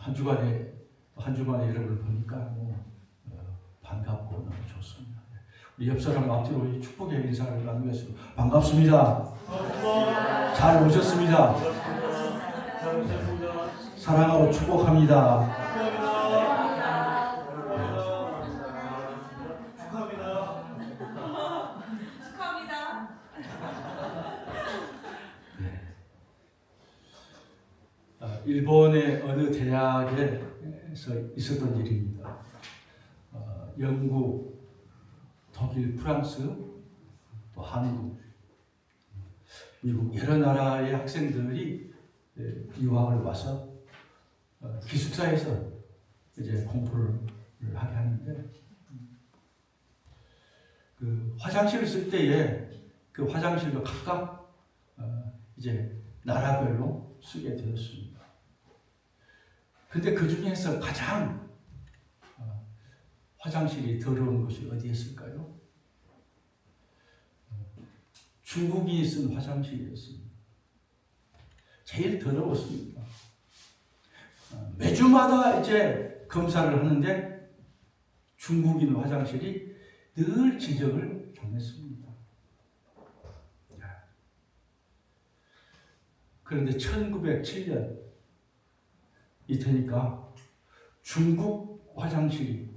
한 주간에 여러분을 보니까 반갑고 너무 좋습니다. 우리 옆 사람 앞뒤로 축복의 인사를 나누겠습니다. 반갑습니다. 잘 오셨습니다. 사랑하고 축복합니다. 일본의 어느 대학에서 있었던 일입니다. 영국, 독일, 프랑스, 또 한국, 미국 여러 나라의 학생들이 유학을 와서 기숙사에서 이제 공부를 하게 하는데 그 화장실을 쓸 때에 그 화장실도 각각 이제 나라별로 쓰게 되었습니다. 근데 그 중에서 가장 화장실이 더러운 곳이 어디였을까요? 중국인이 쓴 화장실이었습니다. 제일 더러웠습니다. 매주마다 이제 검사를 하는데 중국인 화장실이 늘 지적을 당했습니다. 그런데 1907년 이때니까 중국 화장실이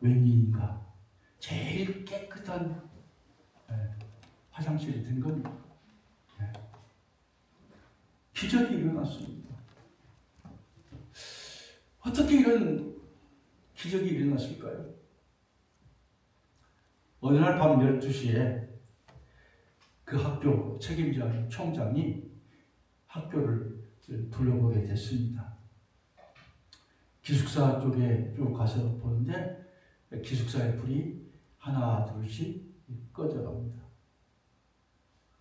웬일인가 제일 깨끗한 화장실이 된 겁니다. 기적이 일어났습니다. 어떻게 이런 기적이 일어났을까요? 어느 날 밤 12시에 그 학교 책임자 총장이 학교를 둘러보게 됐습니다. 기숙사 쪽에 쭉 가서 보는데 기숙사의 불이 하나 둘씩 꺼져갑니다.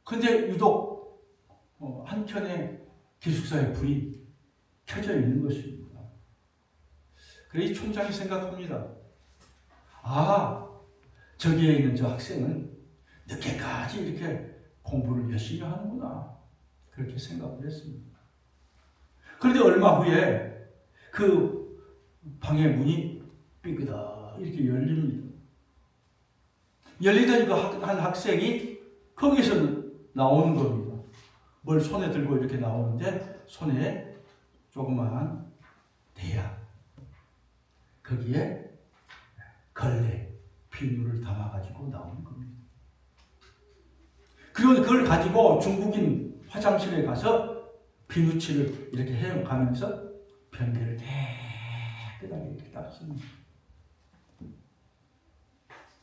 근데 유독 한켠에 기숙사의 불이 켜져 있는 것입니다. 그래서 이 총장이 생각합니다. 저기에 있는 저 학생은 늦게까지 이렇게 공부를 열심히 하는구나. 그렇게 생각을 했습니다. 그런데 얼마 후에 그 방의 문이 삐그다 이렇게 열립니다. 열리더니 그 한 학생이 거기서 나오는 겁니다. 뭘 손에 들고 이렇게 나오는데 손에 조그마한 대야, 거기에 걸레, 비누를 담아가지고 나오는 겁니다. 그리고 그걸 가지고 중국인 화장실에 가서 비누칠을 이렇게 해가면서 변기를 깨끗하게 이렇게 닦습니다.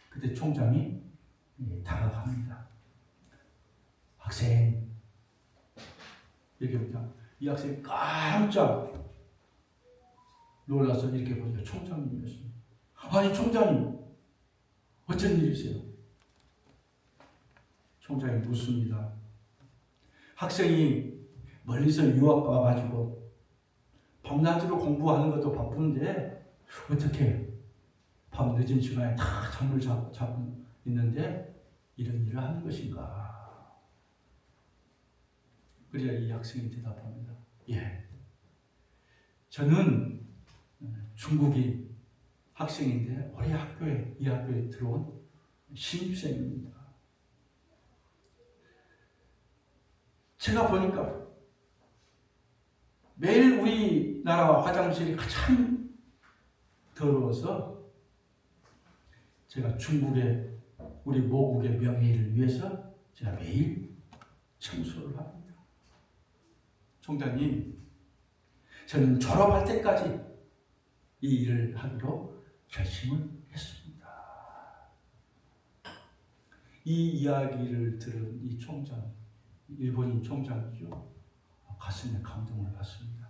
그때 총장이 다가갑니다. 학생, 얘기합니다. 이 학생이 깜짝 놀라서 이렇게 보니까 총장님이었습니다. 아니 총장님, 어쩐 일이세요? 총장이 묻습니다. 학생이 멀리서 유학 와가지고 밤낮으로 공부하는 것도 바쁜데 어떻게 밤 늦은 시간에 다 잠을 자고 있는데 이런 일을 하는 것인가? 그래야 이 학생이 대답합니다. 저는 중국인 학생인데 올해 이 학교에 들어온 신입생입니다. 제가 보니까 매일 우리나라 화장실이 가장 더러워서 제가 중국의 우리 모국의 명예를 위해서 제가 매일 청소를 합니다. 총장님, 저는 졸업할 때까지 이 일을 하기로 결심을 했습니다. 이 이야기를 들은 이 총장, 일본인 총장이죠. 가슴에 감동을 받습니다.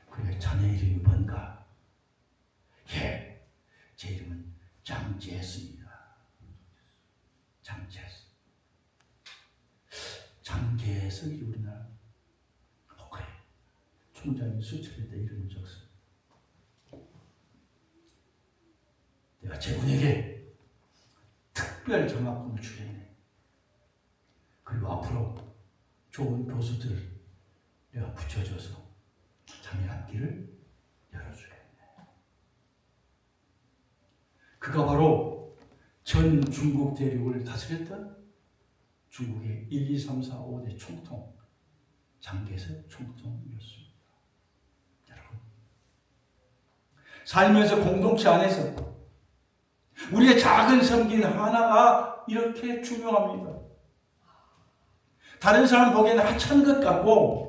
그래, 자네 이름이 뭔가? 제 이름은 장제스입니다. 장제석이 우리나라. 그래. 총장이 수첩에다 이름을 적습니다. 내가 제군에게 특별 장학금을 주겠네. 그리고 앞으로 좋은 교수들 내가 붙여줘서 자네가 길을 열어주겠네. 그가 바로 전 중국 대륙을 다스렸던 중국의 1, 2, 3, 4, 5대 총통 장개석 총통이었습니다. 여러분, 살면서 공동체 안에서 우리의 작은 섬긴 하나가 이렇게 중요합니다. 다른 사람 보기에는 하찮은 것 같고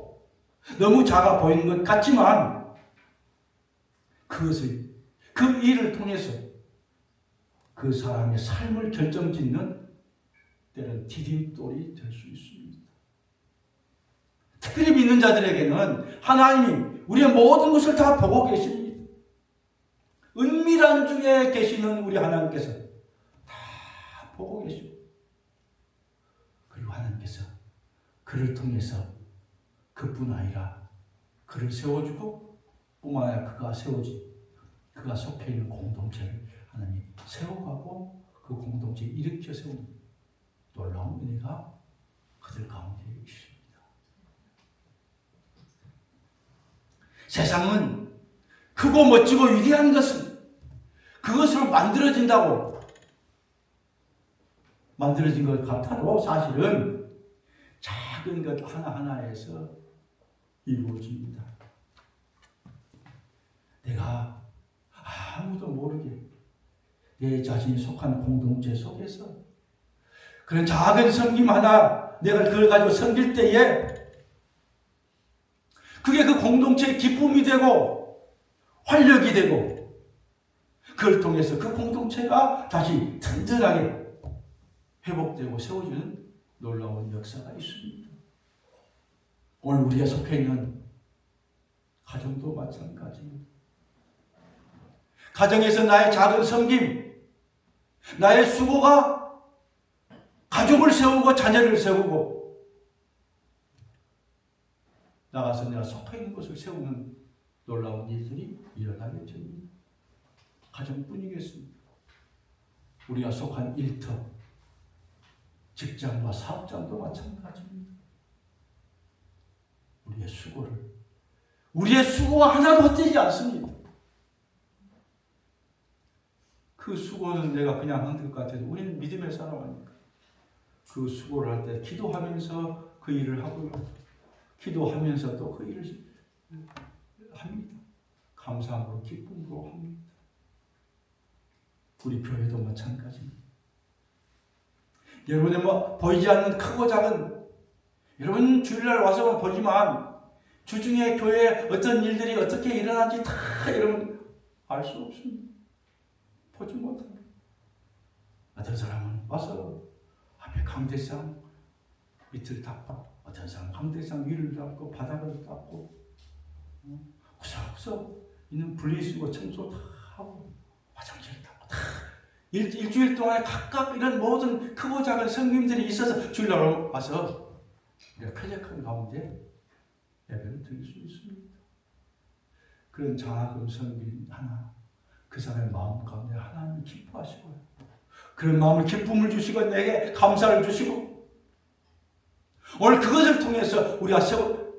너무 작아 보이는 것 같지만 그 일을 통해서 그 사람의 삶을 결정짓는 때는 디딤돌이 될 수 있습니다. 특별히 믿는 자들에게는 하나님이 우리의 모든 것을 다 보고 계십니다. 은밀한 중에 계시는 우리 하나님께서 다 보고 계시고, 그리고 하나님께서 그를 통해서 그뿐 아니라 그를 세워주고 뿐만 아니라 그가 속해 있는 공동체를 하나님이 세워가고 그 공동체에 일으켜 세우는 놀라운 은혜가 그들 가운데 있습니다. 세상은 크고 멋지고 위대한 것은 그것으로 만들어진 것 같아도 사실은 작은 것 하나하나에서 이루어집니다. 내가 아무도 모르게 내 자신이 속한 공동체 속에서 그런 작은 섬김 하나 내가 그걸 가지고 섬길 때에 그게 그 공동체의 기쁨이 되고 활력이 되고 그걸 통해서 그 공동체가 다시 든든하게 회복되고 세워지는 놀라운 역사가 있습니다. 오늘 우리가 속해 있는 가정도 마찬가지입니다. 가정에서 나의 작은 섬김, 나의 수고가 가족을 세우고 자녀를 세우고 나가서 내가 속해 있는 것을 세우는 놀라운 일들이 일어나게 됩니다. 가정뿐이겠습니다. 우리가 속한 일터, 직장과 사업장도 마찬가지입니다. 우리의 수고가 하나도 헛되지 않습니다. 그 수고는 내가 그냥 한 것 같아도 우리는 믿음의 사람 아닙니까? 그 수고를 할 때 기도하면서 그 일을 하고요. 기도하면서 또 그 일을 합니다. 감사함으로 기쁨으로 합니다. 우리 교회도 마찬가지입니다. 여러분의 보이지 않는 크고 작은 여러분 주일날 와서 보지만 주중에 교회에 어떤 일들이 어떻게 일어나는지 다 여러분 알 수 없습니다. 보지 못합니다. 어떤 사람은 와서 앞에 강대상 밑을 닦고 어떤 사람은 강대상 위를 닦고 바닥을 닦고 구석구석 있는 분리수거 청소 다 하고 화장실 닦고 다 일주일 동안에 각각 이런 모든 크고 작은 성김들이 있어서 주일날 와서 우리가 쾌적한 가운데 예배를 드릴 수 있습니다. 그런 작은 성김 하나 그 사람의 마음 가운데 하나님이 기뻐하시고요. 그런 마음을 기쁨을 주시고 내게 감사를 주시고 오늘 그것을 통해서 우리가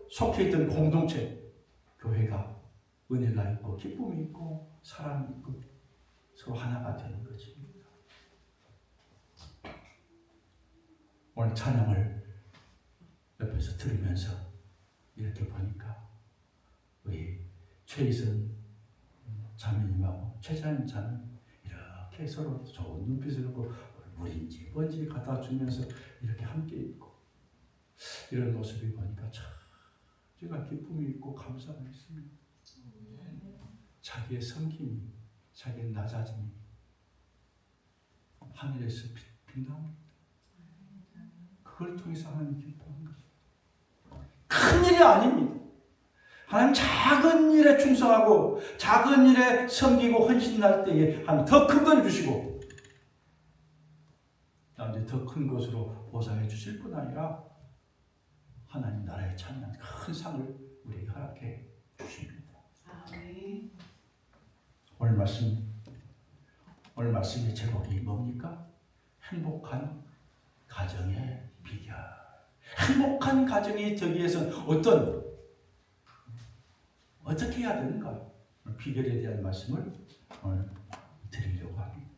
속해 있던 공동체 교회가 은혜가 있고 기쁨이 있고 사랑이 있고 서로 하나가 되는 것입니다. 오늘 찬양을 옆에서 들으면서 이렇게 보니까 우리 최희선 자매님하고 최자님 자매 이렇게 서로 좋은 눈빛을 하고 물인지 뭔지 갖다 주면서 이렇게 함께 있고 이런 모습이 보니까 참 제가 기쁨이 있고 감사가 있습니다. 자기의 섬김이 자기의 낮아짐이 하늘에서 빛납니다. 그걸 통해서 하나님 기뻐하는 것입니다. 큰 일이 아닙니다. 하나님 작은 일에 충성하고 작은 일에 섬기고 헌신할 때에 하나님 더 큰 걸 주시고 나한테 더 큰 것으로 보상해 주실 뿐 아니라 하나님 나라의 찬양 큰 상을 우리에게 허락해 주십니다. 오늘 말씀의 제목이 뭡니까? 행복한 가정의 비결. 행복한 가정이 되기 위해서는 어떻게 해야 되는가? 비결에 대한 말씀을 오늘 드리려고 합니다.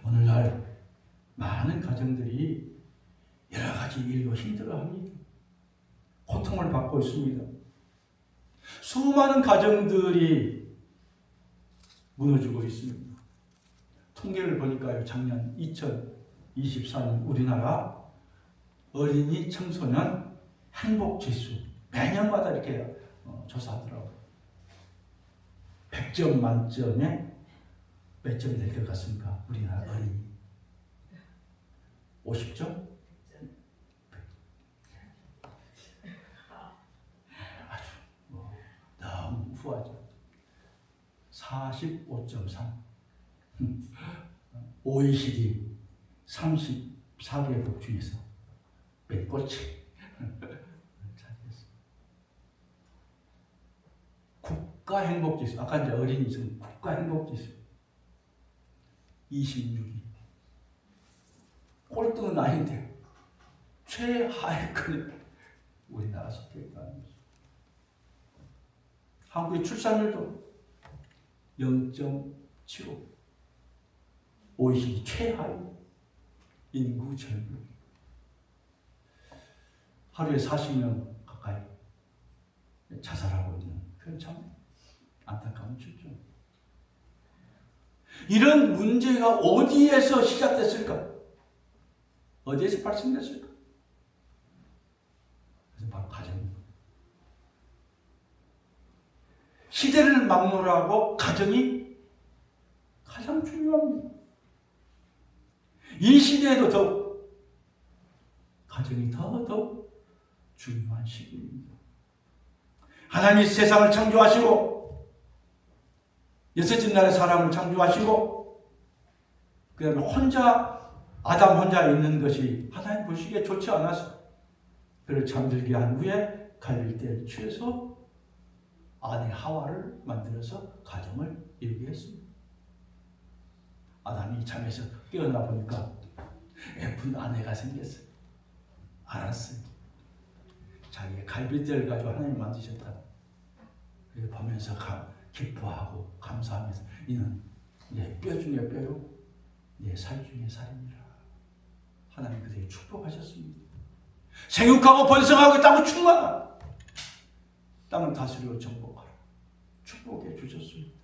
오늘날 많은 가정들이 여러 가지 일로 힘들어합니다. 고통을 받고 있습니다. 수많은 가정들이 무너지고 있습니다. 통계를 보니까요, 작년 2024년 우리나라 어린이 청소년 행복지수 매년마다 이렇게 조사하더라고요. 100점 만점에 몇 점이 될 것 같습니까? 우리나라 어린이 50점? 아주 너무 후하죠. 45.3. OECD 34개국 중에서 몇 꼴찌 국가행복지수, 아까 이제 어린이집 국가행복지수 26위. 꼴등은 아닌데 최하위권 우리나라 속해 있다는 거죠. 한국의 출산율도 0.75. OECD 최하위. 인구 절벽. 하루에 40명 가까이 자살하고 있는, 그건 참 안타까운 실정. 이런 문제가 어디에서 시작됐을까? 어디에서 발생됐을까? 그래서 바로 가정입니다. 시대를 막론하고 가정이 가장 중요합니다. 이 시대에도 더욱 가정이 더더욱 중요한 시기입니다. 하나님이 세상을 창조하시고 여섯째 날에 사람을 창조하시고 그 다음에 아담 혼자 있는 것이 하나님 보시기에 좋지 않아서 그를 잠들게 한 후에 갈릴대를 취해서 아내 하와를 만들어서 가정을 이루게 했습니다. 아담이 잠에서 깨어나 보니까 예쁜 아내가 생겼어요. 알았어요. 자기의 갈빗대를 가지고 하나님 만드셨다. 그래서 보면서 기뻐하고 감사하면서 이는 내 뼈 중에 뼈요 내 살 중에 살이니라. 하나님 그들에게 축복하셨습니다. 생육하고 번성하고 땅을 충만하라. 땅을 다스리고 정복하라. 축복해 주셨습니다.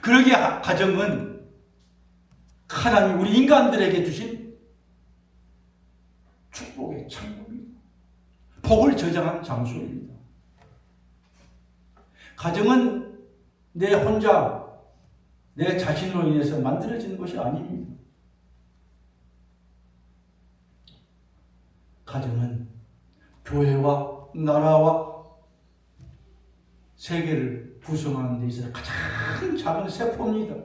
그러기에 가정은 하나님 우리 인간들에게 주신 축복의 창고입니다. 복을 저장한 장소입니다. 가정은 내 혼자 내 자신으로 인해서 만들어지는 것이 아닙니다. 가정은 교회와 나라와 세계를 구성하는 데 있어서 가장 작은 세포입니다.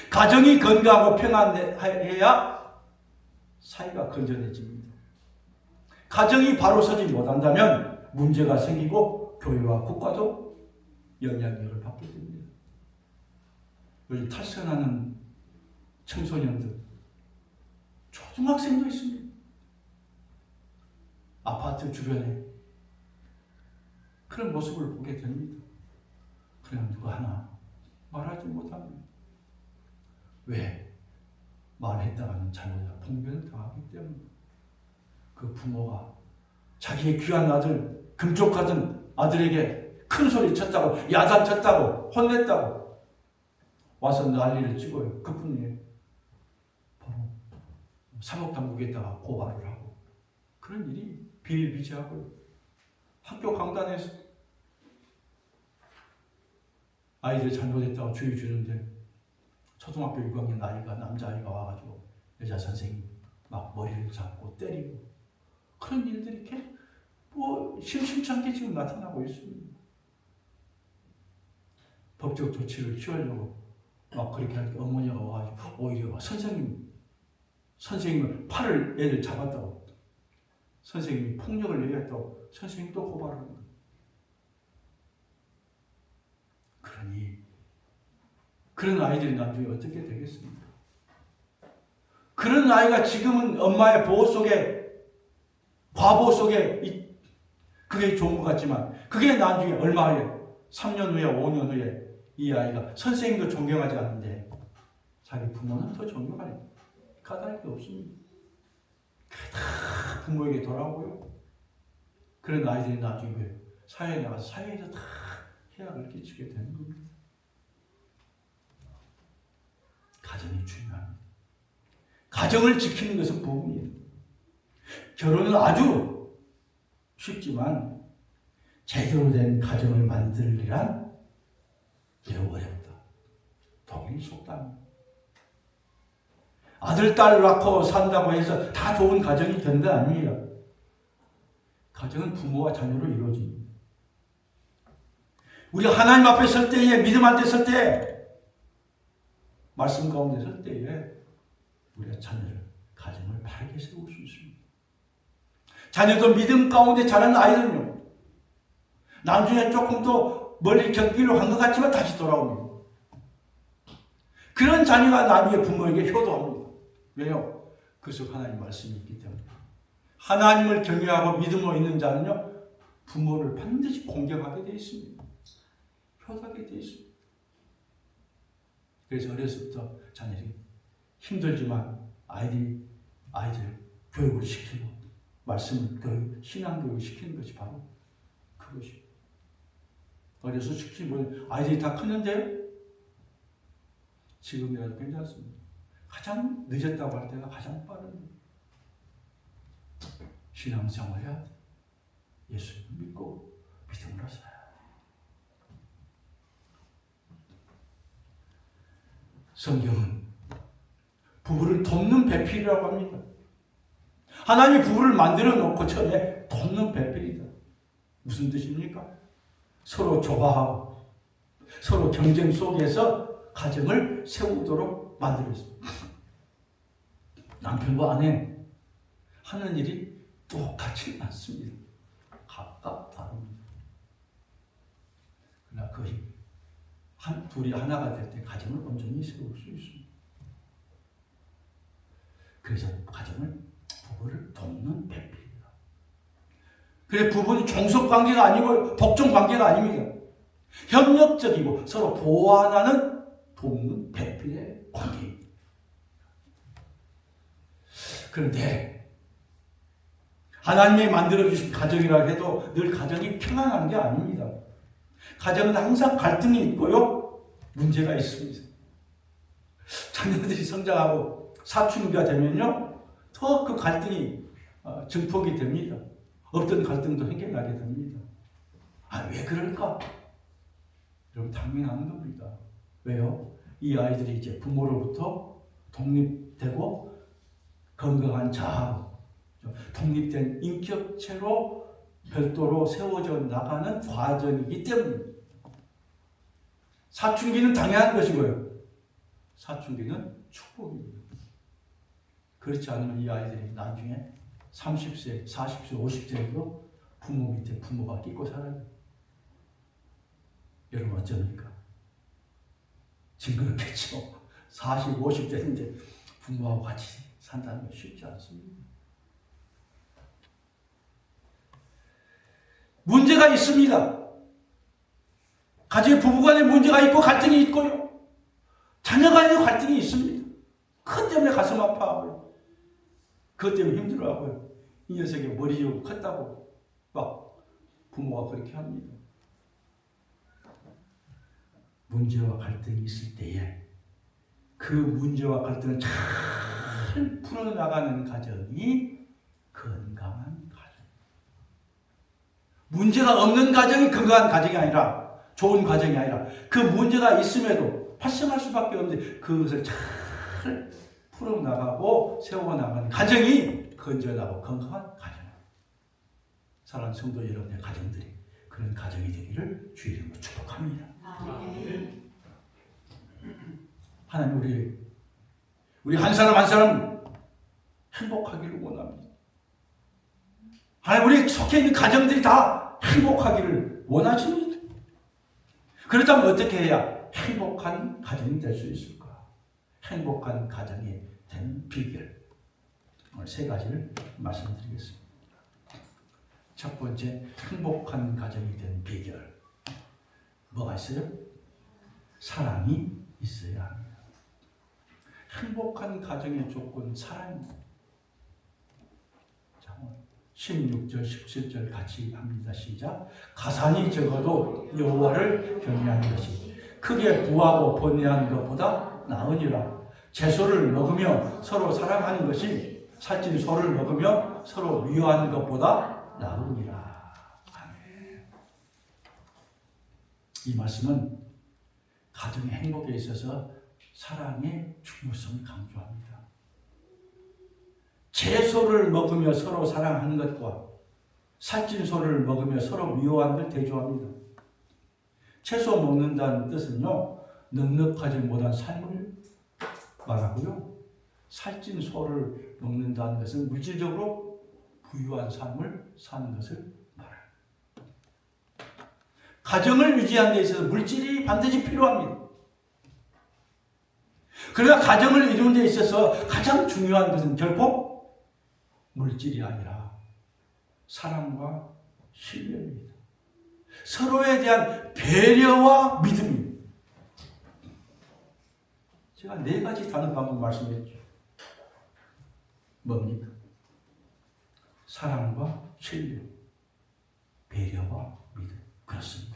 가정이 건강하고 평안해야 사회가 건전해집니다. 가정이 바로 서지 못한다면 문제가 생기고 교회와 국가도 영향력을 받게 됩니다. 요즘 탈선하는 청소년들, 초등학생도 있습니다. 아파트 주변에 그런 모습을 보게 됩니다. 그러나 누가 하나 말하지 못합니다. 왜? 말했다가는 잘못해서 봉변을 당하기 때문에 그 부모가 자기의 귀한 아들, 금쪽하던 아들에게 큰 소리 쳤다고, 야단 쳤다고, 혼냈다고 와서 난리를 치고요. 그뿐이에요. 바로 사법당국에다가 고발을 하고 그런 일이 비일비재하고요. 학교 강단에서 아이들 잘못했다고 주의 주는데 초등학교 6학년 아이가 남자아이가 와가지고 여자 선생님 막 머리를 잡고 때리고 그런 일들이 계속 심심치 않게 지금 나타나고 있습니다. 법적 조치를 취하려고 막 그렇게 하니까 어머니가 와가지고 오히려 선생님을 팔을 애를 잡았다고 선생님이 폭력을 얘기했다고 선생님이 또 고발을 합니다. 그러니 그런 아이들이 나중에 어떻게 되겠습니까? 그런 아이가 지금은 엄마의 보호 속에 과보 속에 그게 좋은 것 같지만 그게 나중에 얼마 후에 3년 후에 5년 후에 이 아이가 선생님도 존경하지 않는데 자기 부모는 더 존경하는 까닭이 없습니다. 그게 다 부모에게 돌아오고요. 그런 아이들이 나중에 사회에 나가서 사회에서 다 해악을 끼치게 되는 겁니다. 가정이 중요합니다. 가정을 지키는 것은 부부입니다. 결혼은 아주 쉽지만 제대로 된 가정을 만들기란 매우 어렵다. 독일 속담입니다. 아들, 딸 낳고 산다고 해서 다 좋은 가정이 되는 건 아닙니다. 가정은 부모와 자녀로 이루어집니다. 우리 하나님 앞에 설 때에, 믿음 앞에 설 때, 말씀 가운데 설 때에 우리가 자녀를, 가정을 바르게 세울 수 있습니다. 자녀도 믿음 가운데 자라는 아이들은요, 나중에 조금 더 멀리 격기로 간 것 같지만 다시 돌아옵니다. 그런 자녀가 나중에 부모에게 효도합니다. 왜요? 그 속 하나님 말씀이 있기 때문에. 하나님을 경외하고 믿음으로 있는 자는요, 부모를 반드시 공경하게 되어 있습니다. 효도하게 되어 있습니다. 그래서 어려서부터 자녀들이 힘들지만 아이들 교육을 시키고 말씀을 교육, 신앙 교육을 시키는 것이 바로 그것입니다. 어려서 시키면 아이들이 다 컸는데요. 지금이라도 괜찮습니다. 가장 늦었다고 할 때가 가장 빠릅니다. 신앙생활 해야 돼. 예수님을 믿고 믿음으로 살아야 돼. 성경은 부부를 돕는 배필이라고 합니다. 하나님이 부부를 만들어 놓고 처음에 돕는 배필이다. 무슨 뜻입니까? 서로 조화하고 서로 경쟁 속에서 가정을 세우도록 만들었습니다. 남편과 아내 하는 일이 똑같지 않습니다. 각각 다릅니다. 그러나 그것이 둘이 하나가 될 때 가정을 온전히 세울 수 있습니다. 그래서 가정을, 부부를 돕는 배필이다. 그래, 부부는 종속관계가 아니고 복종관계가 아닙니다. 협력적이고 서로 보완하는 돕는 배필의 관계입니다. 그런데 하나님이 만들어주신 가정이라 해도 늘 가정이 평안한 게 아닙니다. 가정은 항상 갈등이 있고요, 문제가 있습니다. 자녀들이 성장하고 사춘기가 되면요, 더 그 갈등이 증폭이 됩니다. 어떤 갈등도 생겨나게 됩니다. 왜 그럴까? 여러분, 당연한 겁니다. 왜요? 이 아이들이 이제 부모로부터 독립되고 건강한 자아로, 독립된 인격체로 별도로 세워져 나가는 과정이기 때문입니다. 사춘기는 당연한 것이고요. 사춘기는 축복입니다. 그렇지 않으면 이 아이들이 나중에 30세, 40세, 50세에도 부모 밑에 부모가 끼고 살아요. 여러분 어쩝니까? 징그럽겠죠. 40, 50대인데 부모하고 같이 산다는 건 쉽지 않습니다. 문제가 있습니다. 가정에 부부간에 문제가 있고 갈등이 있고요. 자녀간에도 갈등이 있습니다. 그것 때문에 가슴 아파하고요. 그것 때문에 힘들어하고요. 이 녀석이 머리 좀 컸다고 막 부모가 그렇게 합니다. 문제와 갈등이 있을 때에 그 문제와 갈등을 잘 풀어나가는 가정이 건강한 가정. 문제가 없는 가정이 건강한 가정이 아니라, 좋은 가정이 아니라, 그 문제가 있음에도 발생할 수밖에 없는데 그것을 잘 풀어나가고 세워나가는 가정이 건전하고 건강한 가정. 사랑하는 성도 여러분의 가정들이 그런 가정이 되기를 주의 이름으로 축복합니다. 하나님, 우리 한 사람 한 사람 행복하기를 원합니다. 하나님, 우리 속해 있는 가정들이 다 행복하기를 원하십니다. 그렇다면 어떻게 해야 행복한 가정이 될 수 있을까? 행복한 가정이 되는 비결, 오늘 세 가지를 말씀드리겠습니다. 첫 번째, 행복한 가정이 된 비결. 뭐가 있어요? 사랑이 있어야 합니다. 행복한 가정의 조건, 사랑입니다. 16절, 17절 같이 합니다. 시작. 가산이 적어도 여호와를 경외하는 것이 크게 부하고 번뇌한 것보다 나으니라. 채소를 먹으며 서로 사랑하는 것이 살찐 소를 먹으며 서로 위로하는 것보다 나으니라. 아멘. 이 말씀은 가정의 행복에 있어서 사랑의 중요성을 강조합니다. 채소를 먹으며 서로 사랑하는 것과 살찐 소를 먹으며 서로 미워하는 걸 대조합니다. 채소 먹는다는 뜻은요, 넉넉하지 못한 삶을 말하고요, 살찐 소를 먹는다는 것은 물질적으로 부유한 삶을 사는 것을 말합니다. 가정을 유지하는 데 있어서 물질이 반드시 필요합니다. 그러나 가정을 이루는 데 있어서 가장 중요한 것은 결코 물질이 아니라 사랑과 신뢰입니다. 서로에 대한 배려와 믿음입니다. 제가 4가지 단어 방금 말씀했죠. 뭡니까? 사랑과 신뢰, 배려와 믿음. 그렇습니다.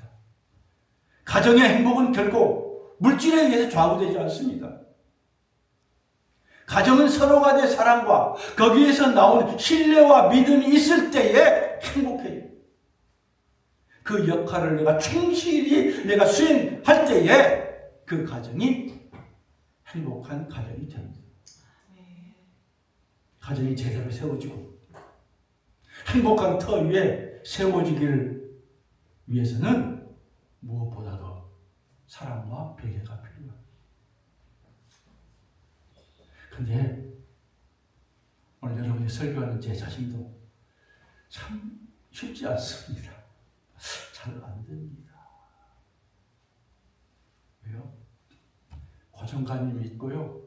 가정의 행복은 결코 물질에 의해서 좌우되지 않습니다. 가정은 서로가 내 사랑과 거기에서 나온 신뢰와 믿음이 있을 때에 행복해요. 그 역할을 내가 충실히 내가 수행할 때에 그 가정이 행복한 가정이 됩니다. 가정이 제대로 세워지고 행복한 터 위에 세워지기를 위해서는 무엇보다도 사랑과 배려가 필요합니다. 근데 오늘 여러분이 설교하는 제 자신도 참 쉽지 않습니다. 잘 안 됩니다. 왜요? 고정관념이 있고요.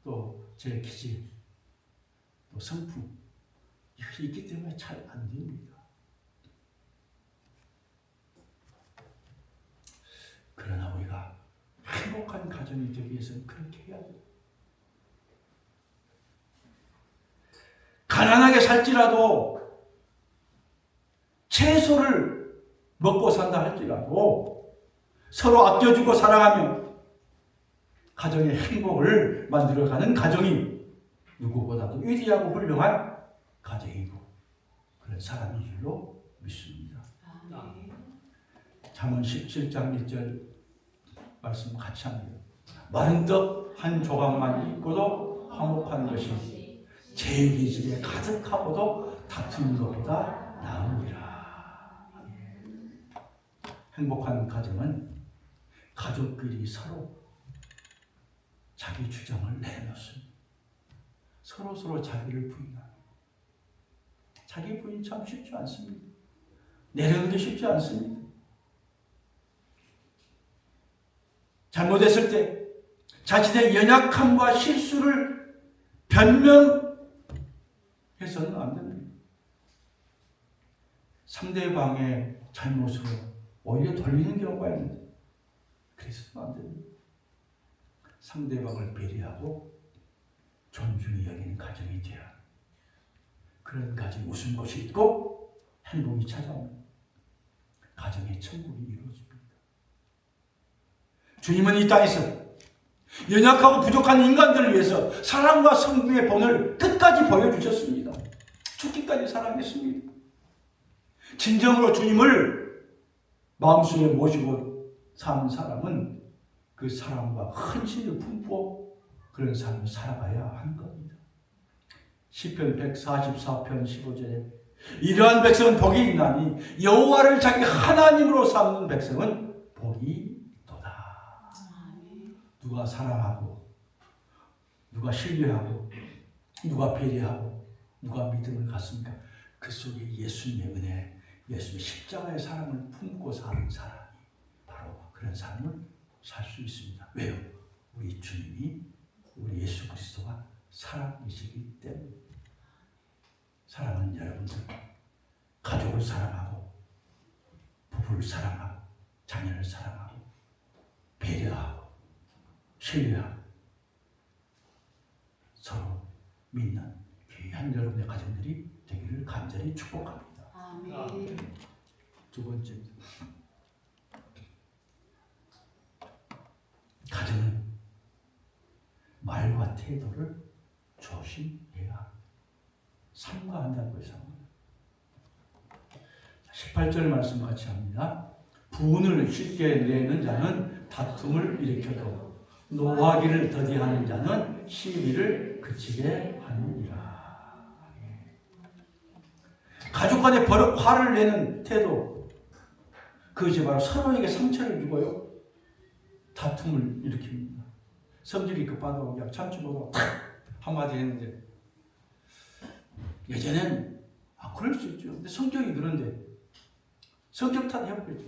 또 제 기질, 또 성품 이것이 있기 때문에 잘 안 됩니다. 그러나 우리가 행복한 가정이 되기 위해서는 그렇게 해야 돼요. 가난하게 살지라도 채소를 먹고 산다 할지라도 서로 아껴주고 사랑하며 가정의 행복을 만들어가는 가정이 누구보다도 위대하고 훌륭한 가정이고 그런 사람인 줄로 믿습니다. 잠언 17장 1절 말씀 같이 합니다. 마른 떡 한 조각만 있고도 화목한 것이 제기질에 가득하고도 다투는 것보다 나으니라. 행복한 가정은 가족끼리 서로 자기 주장을 내놓습니다. 서로 자기를 부인합니다. 자기 부인 참 쉽지 않습니다. 내려놓기 쉽지 않습니다. 잘못했을 때 자신의 연약함과 실수를 변명해서는 안 됩니다. 상대방의 잘못으로 오히려 돌리는 경우가 있는데 그래서는 안 됩니다. 상대방을 배려하고 존중히 여기는 가정이 되어 그런 가정에 웃은 것이 있고 행복이 찾아옵니다. 가정의 천국이 이루어집니다. 주님은 이 땅에서 연약하고 부족한 인간들을 위해서 사랑과 성령의 본을 끝까지 보여주셨습니다. 죽기까지 사랑했습니다. 진정으로 주님을 마음속에 모시고 사는 사람은 그 사랑과 헌신을 품고 그런 삶을 살아가야 하는 겁니다. 시편 144편 15절에 이러한 백성은 복이 있나니 여호와를 자기 하나님으로 삼는 백성은 복이 있도다. 누가 사랑하고 누가 신뢰하고 누가 배려하고 누가 믿음을 갖습니까? 그 속에 예수님의 은혜, 예수님의 십자가의 사랑을 품고 사는 사람이 바로 그런 삶을 살 수 있습니다. 왜요? 우리 주님이 우리 예수 그리스도가 사랑이시기 때문에. 사랑하는 여러분들, 가족 가족을 사랑하고 부부를 사랑하고 자녀를 사랑하고 배려하고 신뢰하고 서로 믿는 귀한 여러분의 가정들이 되기를 간절히 축복합니다. 아멘. 두 번째, 가정은 말과 태도를 조심해야 삼가한다고 해서 18절 말씀 같이 합니다. 분을 쉽게 내는 자는 다툼을 일으켜도 노하기를 더디하는 자는 시비를 그치게 하느니라. 가족 간에 버릇 화를 내는 태도, 그것이 바로 서로에게 상처를 주고요, 다툼을 일으킵니다. 성질이 급하다고 그냥 참지 못하고 한마디 했는데, 예전엔 그럴 수 있죠. 근데 성격이 그런데 성격 탓 해보겠죠.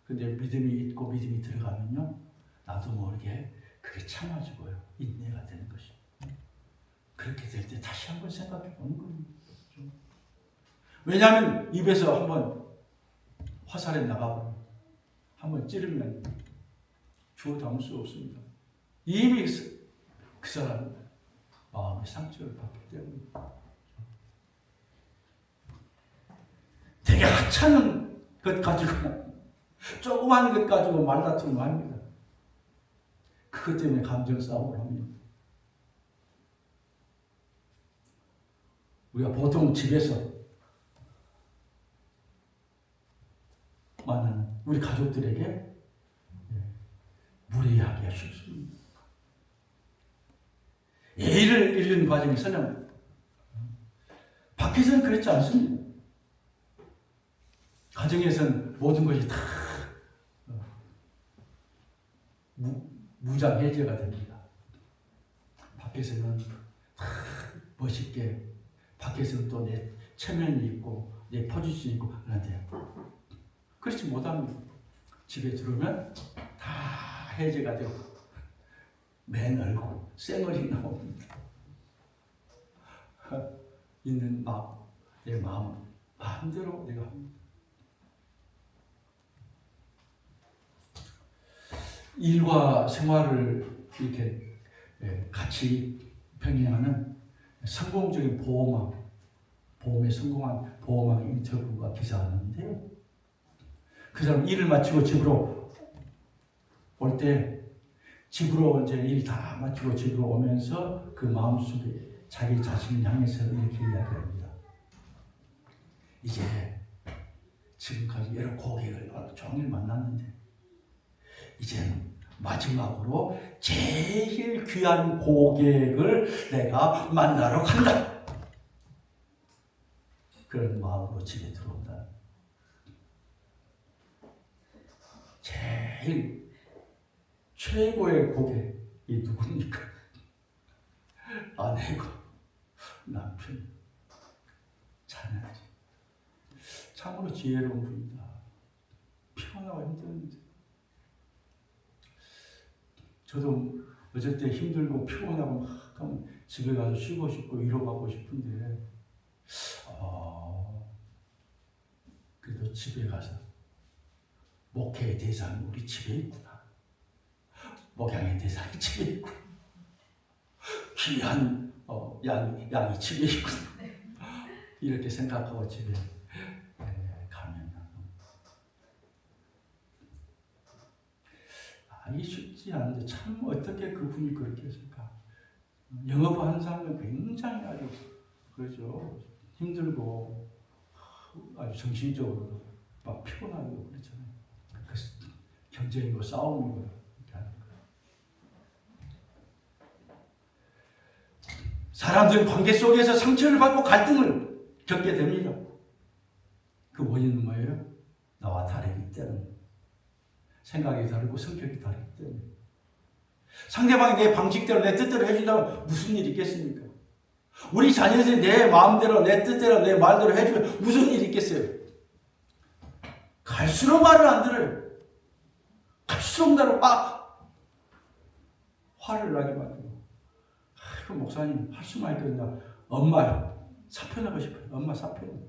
근데 믿음이 있고 믿음이 들어가면요, 나도 모르게 그게 참아지고요, 인내가 되는 것이. 그렇게 될 때 다시 한번 생각해 보는 겁니다. 왜냐하면 입에서 한번 화살에 나가고 한번 찌르면 주워 담을 수 없습니다. 이미 그 사람 마음의 상처를 받기 때문에 되게 하찮은 것 가지고, 조그만 것 가지고 말다툼을 합니다. 그것 때문에 감정 싸움을 합니다. 우리가 보통 집에서 만나는 우리 가족들에게 무례하기가 쉽습니다. 예의를 잃는 과정에서는, 밖에서는 그렇지 않습니다. 가정에서는 모든 것이 다 무장해제가 됩니다. 밖에서는 멋있게, 밖에서는 또 내 체면이 있고 내 포지션이 있고 그런데 그렇지 못합니다. 집에 들어오면 다 해제가 되고 맨 얼굴, 쌩얼이 나옵니다. 있는 마음, 내 마음 마음대로 내가 합니다. 일과 생활을 이렇게 같이 병행하는 성공적인 보험에 성공한 보험왕 인터뷰가 기사하는데요. 그 사람 일을 마치고 집으로 올 때, 집으로 이제 일 다 마치고 집으로 오면서 그 마음속에 자기 자신을 향해서 이렇게 이야기합니다. 이제 지금까지 여러 고객을 하루 종일 만났는데 이제는 마지막으로 제일 귀한 고객을 내가 만나러 간다. 그런 마음으로 집에 들어온다. 제일 최고의 고객이 누굽니까? 아내고 남편, 자녀지. 참으로 지혜로운 분이다. 피곤하고 힘들었는데, 저도 어쩔 때 힘들고 피곤하고 막 하면 집에 가서 쉬고 싶고 위로받고 싶은데, 그래도 집에 가서 목회의 대상이 우리 집에 있구나, 목양의 대상이 집에 있구나, 귀한 양이 집에 있구나, 이렇게 생각하고 집에 가면 이 쉽지 않은데 참 어떻게 그분이 그렇게 했을까. 영업하는 사람은 굉장히 아주 그렇죠, 힘들고 아주 정신적으로 막 피곤하고 그렇잖아요. 그 경쟁이고 싸움이고 이렇게 하는 거예요. 사람들은 관계 속에서 상처를 받고 갈등을 겪게 됩니다. 그 원인은 뭐예요? 나와 다르기 때문에. 생각이 다르고 성격이 다르기 때문에. 상대방이 내 방식대로 내 뜻대로 해준다면 무슨 일이 있겠습니까? 우리 자녀들이 내 마음대로 내 뜻대로 내 말대로 해주면 무슨 일이 있겠어요? 갈수록 말을 안 들어요. 갈수록 나를 화를 나게 만들고, 목사님 할 수만 있거든요. 엄마 사표내고 싶어요. 엄마 사표.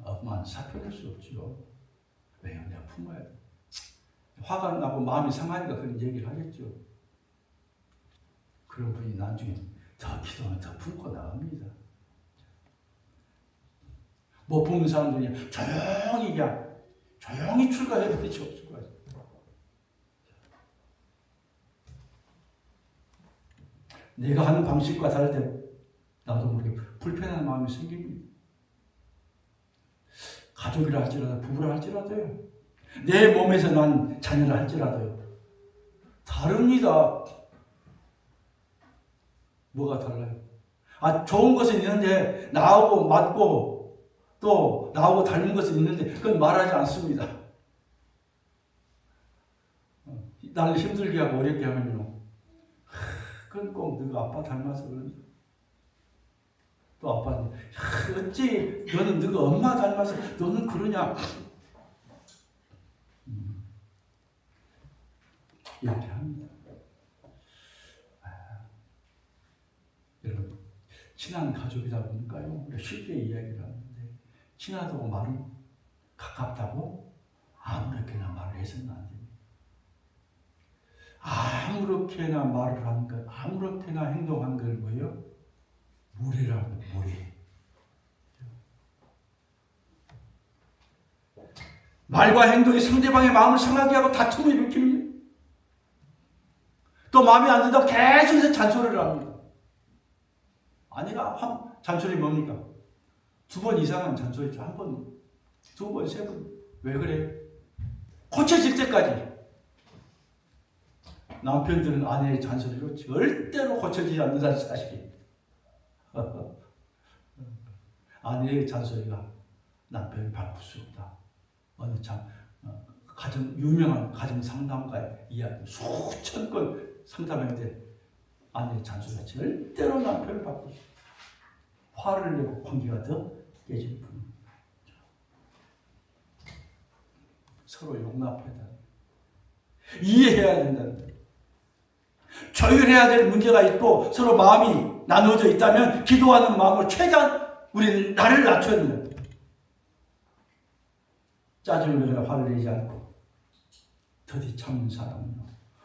엄마는 사표낼 수 없죠. 왜요? 내가 품어야 돼. 화가 나고 마음이 상하니까 그런 얘기를 하겠죠. 그런 분이 나중에 더 기도하면 더 품고 나갑니다. 못 품는 사람들이 조용히 그냥 조용히 출가해버리죠. 내가 하는 방식과 다를 때 나도 모르게 불편한 마음이 생깁니다. 가족이라 할지라도 부부라 할지라도요. 내 몸에서 난 자녀라 할지라도요. 다릅니다. 뭐가 달라요? 좋은 것은 있는데 나하고 맞고 또 나하고 닮은 것은 있는데 그건 말하지 않습니다. 나를 힘들게 하고 어렵게 하면요. 그건 꼭 너가 아빠 닮아서 그런다. 또 아빠는 어찌 너는 너가 엄마 닮아서 너는 그러냐. 이렇게 합니다. 여러분 친한 가족이다 보니까요 쉽게 이야기를 하는데 친하다고 말은 가깝다고 아무렇게나 말을 해서는 안 됩니다. 아무렇게나 말을 하는 것, 아무렇게나 행동한 걸 뭐예요? 무례라는 거예요. 무례. 말과 행동이 상대방의 마음을 상하게 하고 다툼을 일으킵니다. 또 마음에 안 든다고 계속해서 잔소리를 합니다. 아니가 잔소리 뭡니까? 2번 이상은 잔소리죠. 1번, 2번, 3번. 왜 그래? 고쳐질 때까지. 남편들은 아내의 잔소리로 절대로 고쳐지지 않는다는 사실이. 아내의 잔소리가 남편을 바꿀 수 없다. 어느 유명한 가정 상담가의 이야기 수천 건 상담했는데 아내의 잔소리가 절대로 남편을 바꿀 수 없다. 화를 내고 관계가 더 깨질 뿐입니다. 서로 용납해야 된다. 이해해야 된다. 조율해야 될 문제가 있고 서로 마음이 나눠져 있다면 기도하는 마음으로 최대한 우리는 나를 낮춰야 된다. 짜증을 내거나 화를 내지 않고 더디 참는 사람은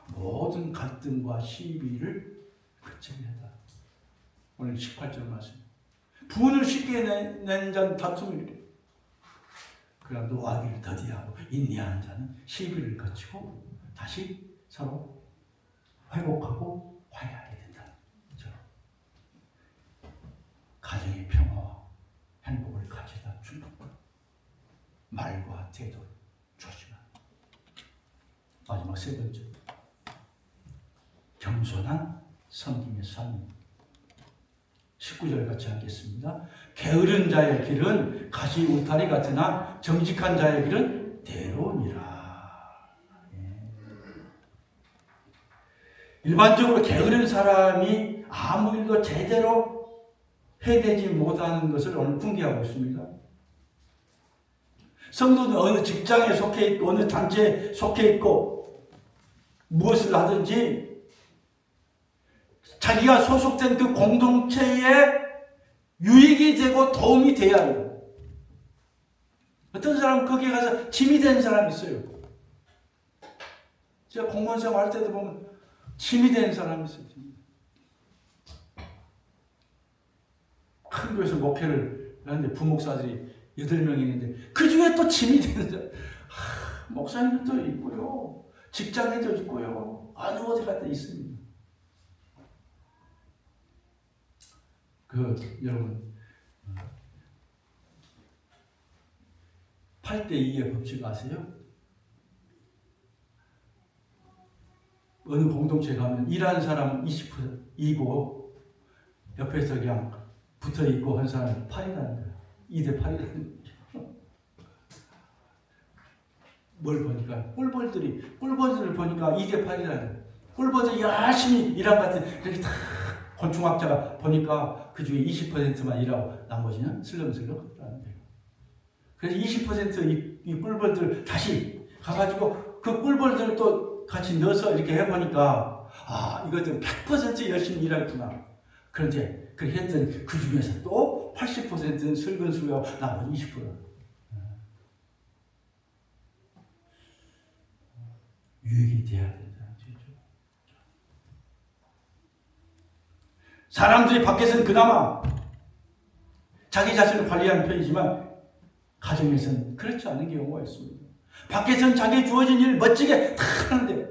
모든 갈등과 시비를 그쳐내다. 오늘 18절 말씀. 분을 쉽게 낸 자는 다툼을 일으켜. 그러나 노하기를 더디하고 인내하는 자는 시비를 거치고 다시 서로 회복하고 화해하게 된다. 그렇죠? 가정의 평화와 행복을 가져다 주는 것. 말과 태도 조심하라. 마지막 3번째. 겸손한 섬김의 삶. 19절 같이 하겠습니다. 게으른 자의 길은 가시 울타리 같으나 정직한 자의 길은 대로니라. 일반적으로 게으른 사람이 아무 일도 제대로 해내지 못하는 것을 오늘 풍기하고 있습니다. 성도는 어느 직장에 속해 있고 어느 단체에 속해 있고 무엇을 하든지 자기가 소속된 그 공동체에 유익이 되고 도움이 돼야 해요. 어떤 사람은 거기에 가서 짐이 되는 사람이 있어요. 제가 공무원 생활 할 때도 보면 짐이 되는 사람이 있어요. 큰 교회에서 목회를 하는데 부목사들이 8명이 있는데 그 중에 또 짐이 되는 사람. 목사님도 있고요. 직장에도 있고요. 어느 어디 가도 있습니다. 여러분 8대2의 법칙 아세요? 어느 공동체에 가면 일하는 사람은 20%이고 옆에서 그냥 붙어있고 한 사람은 8이라는 거예요. 2대8이라는 거예요. 뭘 보니까 꿀벌들을 보니까 2대8이라는 거예요. 꿀벌들이 열심히 일한 것 같은 이렇게 다 곤충학자가 보니까 그 중에 20%만 일하고 나머지는 슬렁슬렁 하는 거예요. 그래서 20% 이 꿀벌들 다시 가가지고 그 꿀벌들을 또 같이 넣어서 이렇게 해보니까 이것들 100% 열심히 일하구나. 그런데 그렇게 했더니 그 중에서 또 80%는 슬근슬근하고 나머지 20%는 유익이 돼야 된다는 거죠. 사람들이 밖에서는 그나마 자기 자신을 관리하는 편이지만 가정에서는 그렇지 않은 경우가 있습니다. 밖에서는 자기의 주어진 일을 멋지게 다 하는데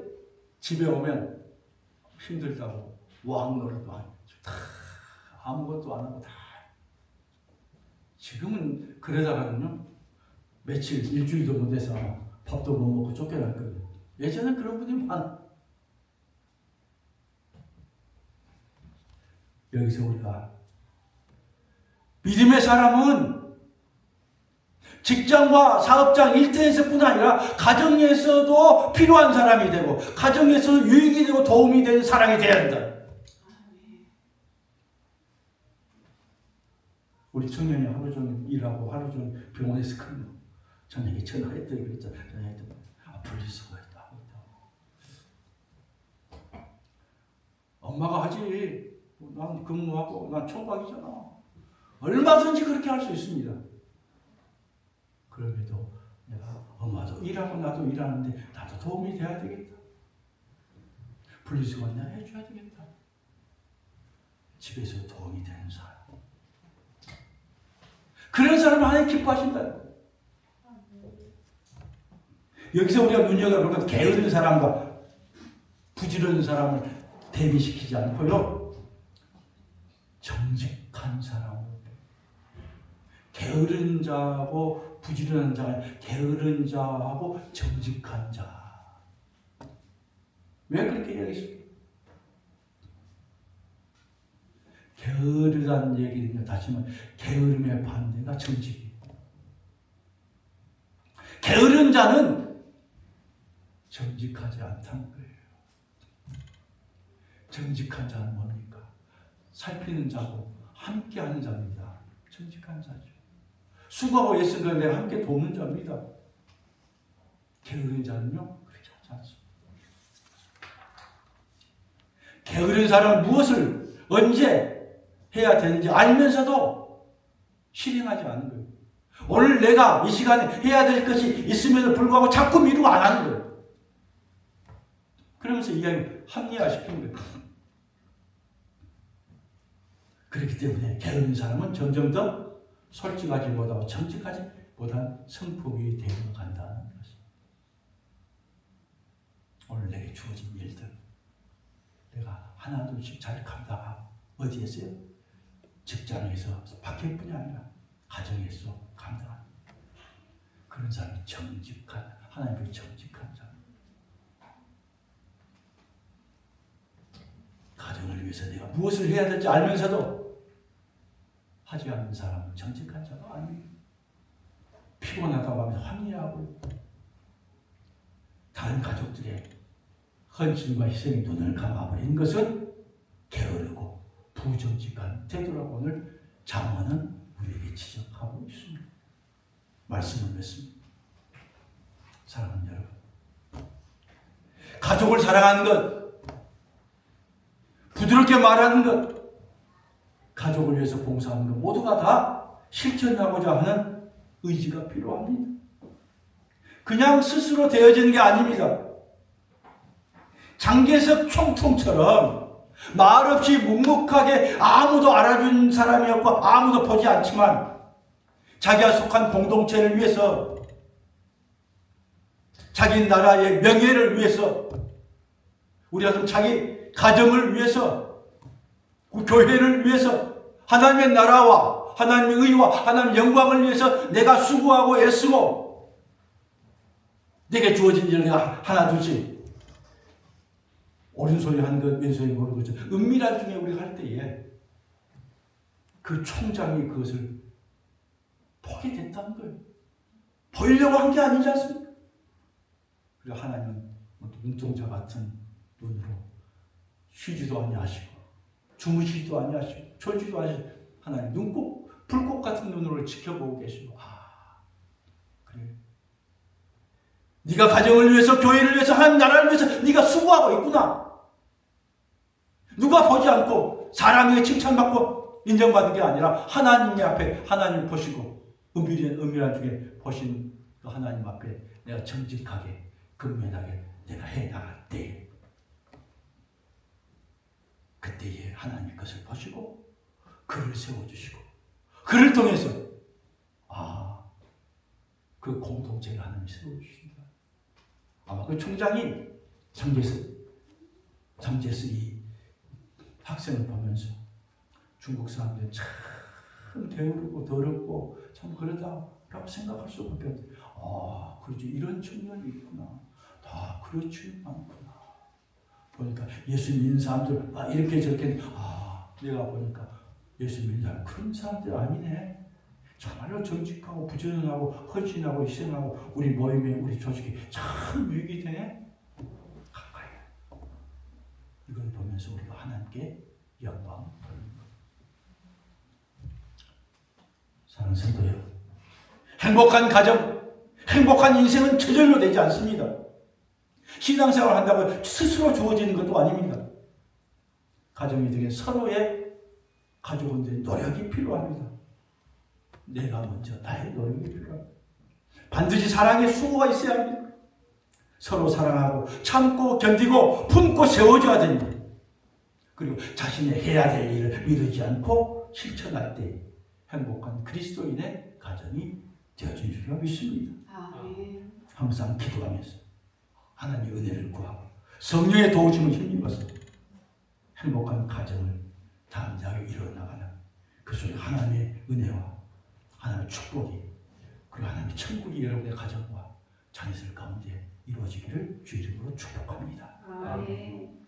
집에 오면 힘들다고 왕노릇도 안 하고 다 아무것도 안 하고 다. 지금은 그러다가는요 며칠 일주일도 못 돼서 밥도 못 먹고 쫓겨날 거예요. 예전엔 그런 분이 많아. 여기서 우리가 믿음의 사람은 직장과 사업장 일터에서뿐 아니라 가정에서도 필요한 사람이 되고 가정에서 유익이 되고 도움이 되는 사람이 되어야 한다. 우리 청년이 하루 종일 일하고 하루 종일 병원에서 큰 저녁에 전화했더니 그랬잖아. 전화했더니 분리수거했다. 엄마가 하지. 난 근무하고 난 총각이잖아. 얼마든지 그렇게 할 수 있습니다. 그럼에도 내가 엄마도 일하고 나도 일하는데 나도 도움이 돼야 되겠다. 분리수거 내가 해줘야 되겠다. 집에서 도움이 되는 사람. 그런 사람을 하나님 기뻐하신다. 여기서 우리가 눈여겨볼 건 게으른 사람과 부지런한 사람을 대비시키지 않고요. 정직한 사람. 게으른 자하고 부지런한 자, 게으른 자하고 정직한 자. 왜 그렇게 이야기했습니까? 게으르다는 얘기는요, 다시 말해 게으름의 반대가 정직이에요. 게으른 자는 정직하지 않다는 거예요. 정직한 자는 뭡니까? 살피는 자고 함께하는 자입니다. 정직한 자죠. 수고하고 애쓰는 내가 함께 돕는 자입니다. 게으른 자는요, 그렇게 하지 않습니다. 게으른 사람은 무엇을 언제 해야 되는지 알면서도 실행하지 않는 거예요. 오늘 내가 이 시간에 해야 될 것이 있음에도 불구하고 자꾸 미루고 안 하는 거예요. 그러면서 이야기를 합리화시키는 거예요. 그렇기 때문에 게으른 사람은 점점 더 솔직하지 못하고 정직하지 못한 성품이 되어 간다는 것입니다. 오늘 내게 주어진 일들 내가 하나둘씩 잘 감당하고 어디에서요? 직장에서 밖에뿐이 아니라 가정에서 감당하는 그런 사람이 정직한 하나님의 정직한 자입니다. 가정을 위해서 내가 무엇을 해야 될지 알면서도 하지 않는 사람은 정직한 자가 아닙니다. 피곤하다고 하면서 합리화하고 다른 가족들의 헌신과 희생에 눈을 감아버린 것은 게으르고 부정직한 태도라고 오늘 잠언은 우리에게 지적하고 있습니다. 말씀을 맺습니다. 사랑하는 여러분, 가족을 사랑하는 것, 부드럽게 말하는 것, 가족을 위해서 봉사하는 것 모두가 다 실천하고자 하는 의지가 필요합니다. 그냥 스스로 되어지는 게 아닙니다. 장개석 총통처럼 말없이 묵묵하게 아무도 알아준 사람이 없고 아무도 보지 않지만 자기가 속한 공동체를 위해서 자기 나라의 명예를 위해서 우리가 자기 가정을 위해서 교회를 위해서 하나님의 나라와 하나님의 의와 하나님의 영광을 위해서 내가 수고하고 애쓰고 내게 주어진 일을 내가 하나둘씩 옳은 소리 하는 것 왼소리 모르는 거죠. 은밀한 중에 우리가 할 때에 그 총장이 그것을 보게 됐다는 거예요. 보이려고 한 게 아니지 않습니까? 그리고 하나님은 눈동자 같은 눈으로 쉬지도 아니하시고 주무시지도 아니하시고 졸지도 아니하시고 하나님 눈꼭 불꽃 같은 눈으로 지켜보고 계시고 그래 네가 가정을 위해서 교회를 위해서 하나님 나라를 위해서 네가 수고하고 있구나. 누가 보지 않고 사람에게 칭찬받고 인정받는 게 아니라 하나님 앞에 하나님 보시고 은밀한 중에 보신 그 하나님 앞에 내가 정직하게 근면하게 내가 해나갈 때 그때에 하나님 것을 보시고 그를 세워주시고 그를 통해서 그 공동체를 하나님이 세워주십니다. 아마 그 총장이 장제스 이 학생을 보면서 중국 사람들이 참 게으르고 더럽고 참 그러다라고 생각할 수밖에 없어요. 그렇지, 이런 청년이 있구나. 다 그렇지 않구나. 보니까 예수 믿는 사람들 이렇게 저렇게 내가 보니까 예수 믿는 사람 그런 사람들 아니네. 정말로 정직하고 부지런하고 헌신하고 희생하고 우리 모임에 우리 조직이 참 유익이 되네. 가까이 이걸 보면서 우리가 하나님께 영광 돌리는 것. 사랑하는 성도여, 행복한 가정, 행복한 인생은 저절로 되지 않습니다. 신앙생활 한다고 스스로 주어지는 것도 아닙니다. 가정이 되게 서로의 가족은 노력이 필요합니다. 내가 먼저 나의 노력이 필요합니다. 반드시 사랑의 수고가 있어야 합니다. 서로 사랑하고 참고 견디고 품고 세워줘야 됩니다. 그리고 자신의 해야 될 일을 미루지 않고 실천할 때 행복한 그리스도인의 가정이 되어진 줄로 믿습니다. 항상 기도하면서 하나님의 은혜를 구하고 성령의 도우심을 힘입어서 행복한 가정을 담대하게 이루어나가는 그 속에 하나님의 은혜와 하나님의 축복이 그리고 하나님의 천국이 여러분의 가정과 자녀들 가운데 이루어지기를 주의 이름으로 축복합니다. 아멘.